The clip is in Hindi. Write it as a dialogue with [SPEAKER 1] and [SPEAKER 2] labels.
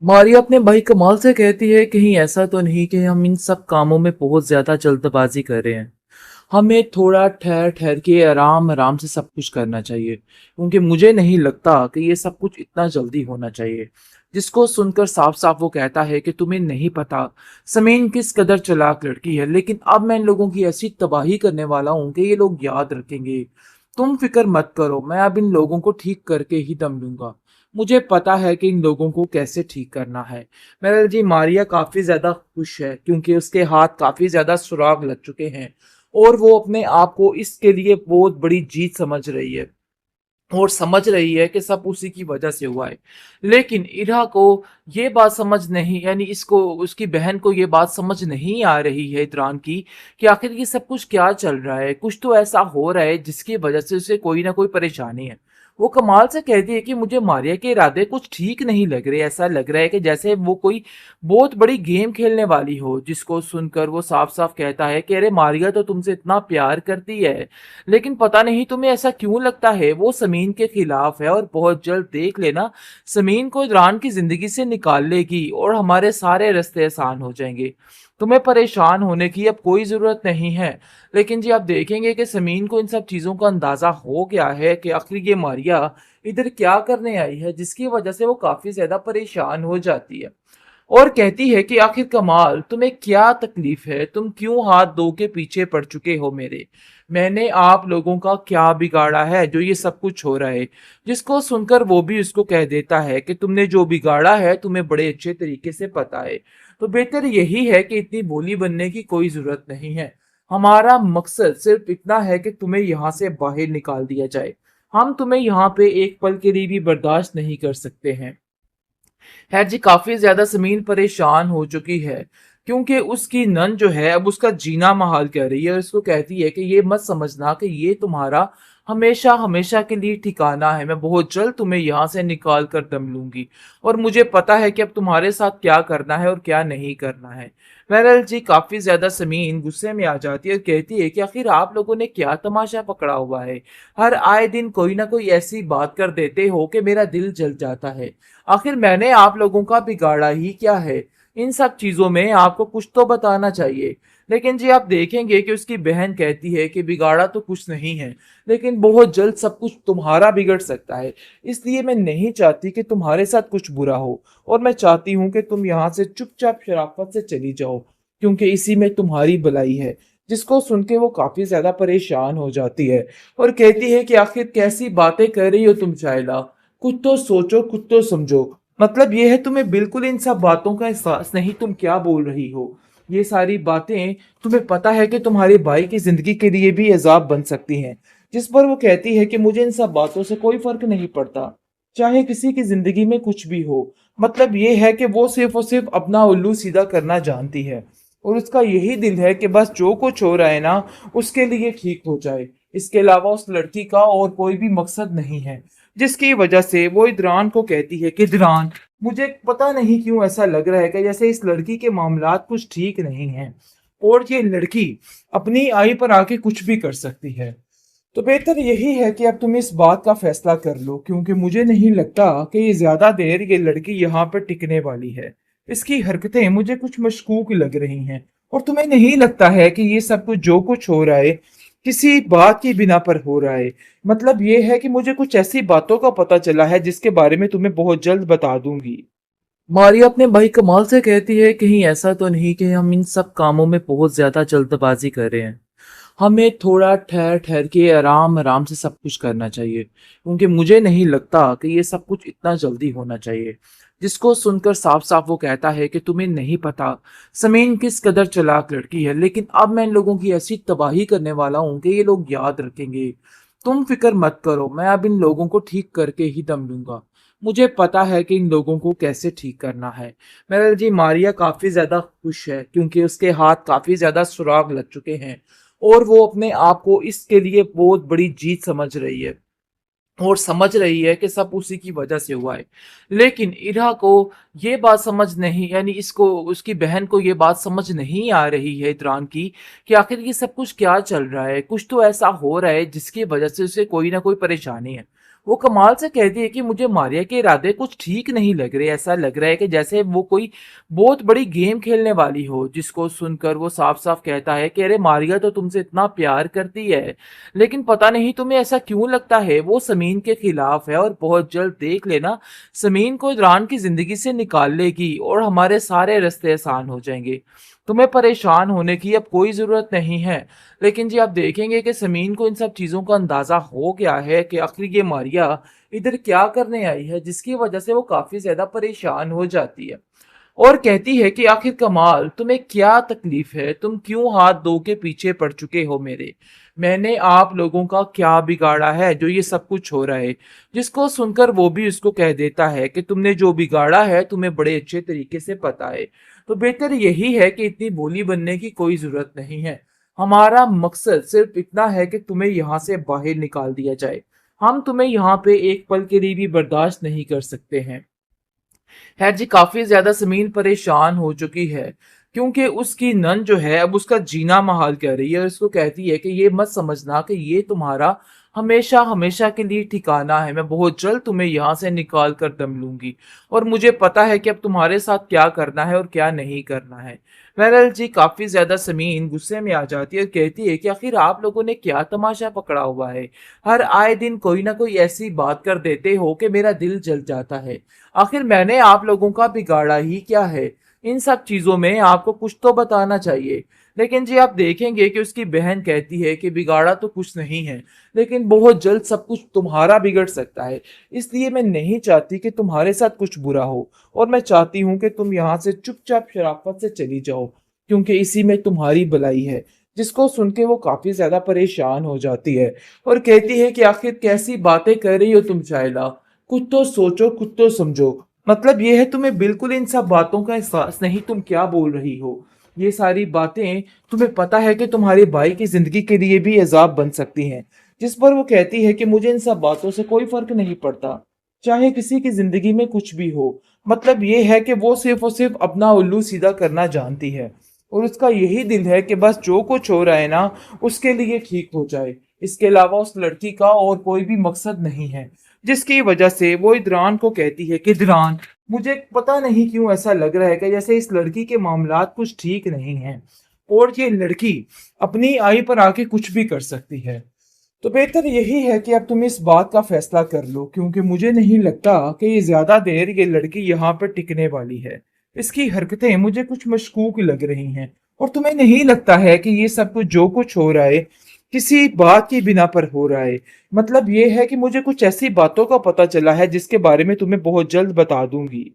[SPEAKER 1] मारिया अपने भाई कमाल से कहती है कहीं ऐसा तो नहीं कि हम इन सब कामों में बहुत ज्यादा जल्दबाजी कर रहे हैं। हमें थोड़ा ठहर ठहर के आराम आराम से सब कुछ करना चाहिए, क्योंकि मुझे नहीं लगता कि ये सब कुछ इतना जल्दी होना चाहिए। जिसको सुनकर साफ साफ वो कहता है कि तुम्हें नहीं पता समीन किस कदर चालाक लड़की है, लेकिन अब मैं इन लोगों की ऐसी तबाही करने वाला हूं कि ये लोग याद रखेंगे। तुम फिक्र मत करो, मैं अब इन लोगों को ठीक करके ही दम लूंगा। मुझे पता है कि इन लोगों को कैसे ठीक करना है। मेरा जी मारिया काफी ज्यादा खुश है क्योंकि उसके हाथ काफी ज्यादा सुराग लग चुके हैं और वो अपने आप को इसके लिए बहुत बड़ी जीत समझ रही है और समझ रही है कि सब उसी की वजह से हुआ है। लेकिन इरा को ये बात समझ नहीं, यानी इसको उसकी बहन को ये बात समझ नहीं आ रही है इतरान की कि आखिर ये सब कुछ क्या चल रहा है। कुछ तो ऐसा हो रहा है जिसकी वजह से उसे कोई ना कोई परेशानी है। वो कमाल से कहती है कि मुझे मारिया के इरादे कुछ ठीक नहीं लग रहे। ऐसा लग रहा है कि जैसे वो कोई बहुत बड़ी गेम खेलने वाली हो। जिसको सुनकर वो साफ साफ कहता है कि अरे मारिया तो तुमसे इतना प्यार करती है, लेकिन पता नहीं तुम्हें ऐसा क्यों लगता है वो समीन के खिलाफ है, और बहुत जल्द देख लेना समीन को इमरान की जिंदगी से निकाल लेगी और हमारे सारे रास्ते आसान हो जाएंगे। तुम्हें परेशान होने की अब कोई जरूरत नहीं है। लेकिन जी आप देखेंगे कि समीन को इन सब चीजों का अंदाजा हो गया है कि आखिर ये मारिया इधर क्या करने आई है, जिसकी वजह से वो काफी ज्यादा परेशान हो जाती है और कहती है कि आखिर कमाल तुम्हें क्या तकलीफ है, तुम क्यों हाथ धो के पीछे पड़ चुके हो मेरे। मैंने आप लोगों का क्या बिगाड़ा है जो ये सब कुछ हो रहा है। जिसको सुनकर वो भी उसको कह देता है कि तुमने जो बिगाड़ा है तुम्हें बड़े अच्छे तरीके से पता है। तो बेहतर यही है कि इतनी भोली बनने की कोई जरूरत नहीं है। हमारा मकसद सिर्फ इतना है कि तुम्हें यहाँ से बाहर निकाल दिया जाए। हम तुम्हें यहाँ पे एक पल के लिए भी बर्दाश्त नहीं कर सकते हैं। है जी काफी ज्यादा जमीन परेशान हो चुकी है क्योंकि उसकी नन जो है अब उसका जीना महाल कर रही है और उसको कहती है कि ये मत समझना कि ये तुम्हारा हमेशा हमेशा के लिए ठिकाना है। मैं बहुत जल्द तुम्हें यहाँ से निकाल कर दम लूंगी और मुझे पता है कि अब तुम्हारे साथ क्या करना है और क्या नहीं करना है। बहरहाल जी काफी ज्यादा समीन गुस्से में आ जाती है और कहती है कि आखिर आप लोगों ने क्या तमाशा पकड़ा हुआ है। हर आए दिन कोई ना कोई ऐसी बात कर देते हो कि मेरा दिल जल जाता है। आखिर मैंने आप लोगों का बिगाड़ा ही क्या है। इन सब चीजों में आपको कुछ तो बताना चाहिए। लेकिन जी आप देखेंगे कि उसकी बहन कहती है कि बिगाड़ा तो कुछ नहीं है, लेकिन बहुत जल्द सब कुछ तुम्हारा बिगड़ सकता है। इसलिए मैं नहीं चाहती कि तुम्हारे साथ कुछ बुरा हो और मैं चाहती हूँ कि तुम यहाँ से चुपचाप शराफत से चली जाओ, क्योंकि इसी में तुम्हारी भलाई है। जिसको सुन के वो काफी ज्यादा परेशान हो जाती है और कहती है कि आखिर कैसी बातें कर रही हो तुम शायला। कुछ तो सोचो, कुछ तो समझो। मतलब ये है तुम्हें बिल्कुल इन सब बातों का एहसास नहीं, तुम क्या बोल रही हो। ये सारी बातें तुम्हें पता है कि तुम्हारे भाई की जिंदगी के लिए भी अजाब बन सकती हैं। जिस पर वो कहती है कि मुझे इन सब बातों से कोई फर्क नहीं पड़ता, चाहे किसी की जिंदगी में कुछ भी हो। मतलब ये है कि वो सिर्फ और सिर्फ अपना उल्लू सीधा करना जानती है और उसका यही दिल है कि बस जो कुछ हो रहा है ना उसके लिए ठीक हो जाए। इसके अलावा उस लड़की का और कोई भी मकसद नहीं है। जिसकी वजह से वो इदरान को कहती है कि इदरान, मुझे पता नहीं क्यों ऐसा लग रहा है कि जैसे इस लड़की के मामलात कुछ ठीक नहीं हैं और ये लड़की अपनी आई पर आके कुछ भी कर सकती है। तो बेहतर यही है कि अब तुम इस बात का फैसला कर लो, क्योंकि मुझे नहीं लगता कि ये ज्यादा देर ये लड़की यहाँ पर टिकने वाली है। इसकी हरकतें मुझे कुछ मशकूक लग रही हैं। और तुम्हें नहीं लगता है कि ये सब कुछ जो कुछ हो रहा है किसी बात की बिना पर हो रहा है। मतलब ये है कि मुझे कुछ ऐसी बातों का पता चला है जिसके बारे में तुम्हें बहुत जल्द बता दूंगी। मारिया अपने भाई कमाल से कहती है कहीं ऐसा तो नहीं कि हम इन सब कामों में बहुत ज्यादा जल्दबाजी कर रहे हैं। हमें थोड़ा ठहर ठहर के आराम आराम से सब कुछ करना चाहिए, क्योंकि मुझे नहीं लगता कि ये सब कुछ इतना जल्दी होना चाहिए। जिसको सुनकर साफ साफ वो कहता है कि तुम्हें नहीं पता समीन किस कदर चालाक लड़की है, लेकिन अब मैं इन लोगों की ऐसी तबाही करने वाला हूं कि ये लोग याद रखेंगे। तुम फिक्र मत करो, मैं अब इन लोगों को ठीक करके ही दम लूंगा। मुझे पता है कि इन लोगों को कैसे ठीक करना है। मेरा जी मारिया काफी ज्यादा खुश है क्योंकि उसके हाथ काफी ज्यादा सुराग लग चुके हैं और वो अपने आप को इसके लिए बहुत बड़ी जीत समझ रही है और समझ रही है कि सब उसी की वजह से हुआ है। लेकिन इरा को ये बात समझ नहीं, यानी इसको उसकी बहन को ये बात समझ नहीं आ रही है इतरान की कि आखिर ये सब कुछ क्या चल रहा है। कुछ तो ऐसा हो रहा है जिसकी वजह से उसे कोई ना कोई परेशानी है। वो कमाल से कहती है कि मुझे मारिया के इरादे कुछ ठीक नहीं लग रहे, ऐसा लग रहा है कि जैसे वो कोई बहुत बड़ी गेम खेलने वाली हो। जिसको सुनकर वो साफ साफ कहता है कि अरे मारिया तो तुमसे इतना प्यार करती है, लेकिन पता नहीं तुम्हें ऐसा क्यों लगता है। वो समीन के खिलाफ है और बहुत जल्द देख लेना समीन को इमरान की जिंदगी से निकाल लेगी और हमारे सारे रास्ते आसान हो जाएंगे। तुम्हें परेशान होने की अब कोई जरूरत नहीं है। लेकिन जी आप देखेंगे कि समीन को इन सब चीजों का अंदाजा हो गया है कि आखिर ये मारिया इधर क्या करने आई है, जिसकी वजह से वो काफी ज्यादा परेशान हो जाती है और कहती है कि आखिर कमाल तुम्हें क्या तकलीफ है, तुम क्यों हाथ धो के पीछे पड़ चुके हो मेरे। मैंने आप लोगों का क्या बिगाड़ा है जो ये सब कुछ हो रहा है। जिसको सुनकर वो भी उसको कह देता है कि तुमने जो बिगाड़ा है तुम्हें बड़े अच्छे तरीके से पता है। तो बेहतर यही है कि इतनी भोली बनने की कोई जरूरत नहीं है। हमारा मकसद सिर्फ इतना है कि तुम्हें यहाँ से बाहर निकाल दिया जाए। हम तुम्हें यहाँ पे एक पल के लिए भी बर्दाश्त नहीं कर सकते हैं। खैर जी काफी ज्यादा जमीन परेशान हो चुकी है क्योंकि उसकी नन जो है अब उसका जीना महाल कर रही है और उसको कहती है कि ये मत समझना कि ये तुम्हारा हमेशा हमेशा के लिए ठिकाना है। मैं बहुत जल्द तुम्हें यहाँ से निकाल कर दम लूंगी और मुझे पता है कि अब तुम्हारे साथ क्या करना है और क्या नहीं करना है। बहरहाल जी काफी ज्यादा समीन गुस्से में आ जाती है और कहती है कि आखिर आप लोगों ने क्या तमाशा पकड़ा हुआ है। हर आए दिन कोई ना कोई ऐसी बात कर देते हो कि मेरा दिल जल जाता है। आखिर मैंने आप लोगों का बिगाड़ा ही क्या है। इन सब चीजों में आपको कुछ तो बताना चाहिए। लेकिन जी आप देखेंगे कि उसकी बहन कहती है कि बिगाड़ा तो कुछ नहीं है, लेकिन बहुत जल्द सब कुछ तुम्हारा बिगड़ सकता है। इसलिए मैं नहीं चाहती कि तुम्हारे साथ कुछ बुरा हो और मैं चाहती हूँ कि तुम यहाँ से चुपचाप शराफत से चली जाओ, क्योंकि इसी में तुम्हारी भलाई है। जिसको सुन के वो काफी ज्यादा परेशान हो जाती है और कहती है कि आखिर कैसी बातें कर रही हो तुम शायला, कुछ तो सोचो कुछ तो समझो। मतलब ये है तुम्हें बिल्कुल इन सब बातों का एहसास नहीं, तुम क्या बोल रही हो। ये सारी बातें तुम्हें पता है कि तुम्हारे भाई की जिंदगी के लिए भी अजाब बन सकती हैं। जिस पर वो कहती है कि मुझे इन सब बातों से कोई फर्क नहीं पड़ता, चाहे किसी की जिंदगी में कुछ भी हो। मतलब ये है कि वो सिर्फ और सिर्फ अपना उल्लू सीधा करना जानती है और उसका यही दिल है कि बस जो कुछ हो रहा है ना उसके लिए ठीक हो जाए। इसके अलावा उस लड़की का और कोई भी मकसद नहीं है। जिसकी वजह से वो इदरान को कहती है कि इदरान मुझे पता नहीं क्यों ऐसा लग रहा है कि जैसे इस लड़की के मामलात कुछ ठीक नहीं हैं और ये लड़की अपनी आई पर आके कुछ भी कर सकती है। तो बेहतर यही है कि अब तुम इस बात का फैसला कर लो, क्योंकि मुझे नहीं लगता कि ये ज्यादा देर ये लड़की यहाँ पर टिकने वाली है। इसकी हरकतें मुझे कुछ मशकूक लग रही हैं और तुम्हें नहीं लगता है कि ये सब कुछ जो कुछ हो रहा है किसी बात की बिना पर हो रहा है। मतलब ये है कि मुझे कुछ ऐसी बातों का पता चला है जिसके बारे में तुम्हें बहुत जल्द बता दूंगी।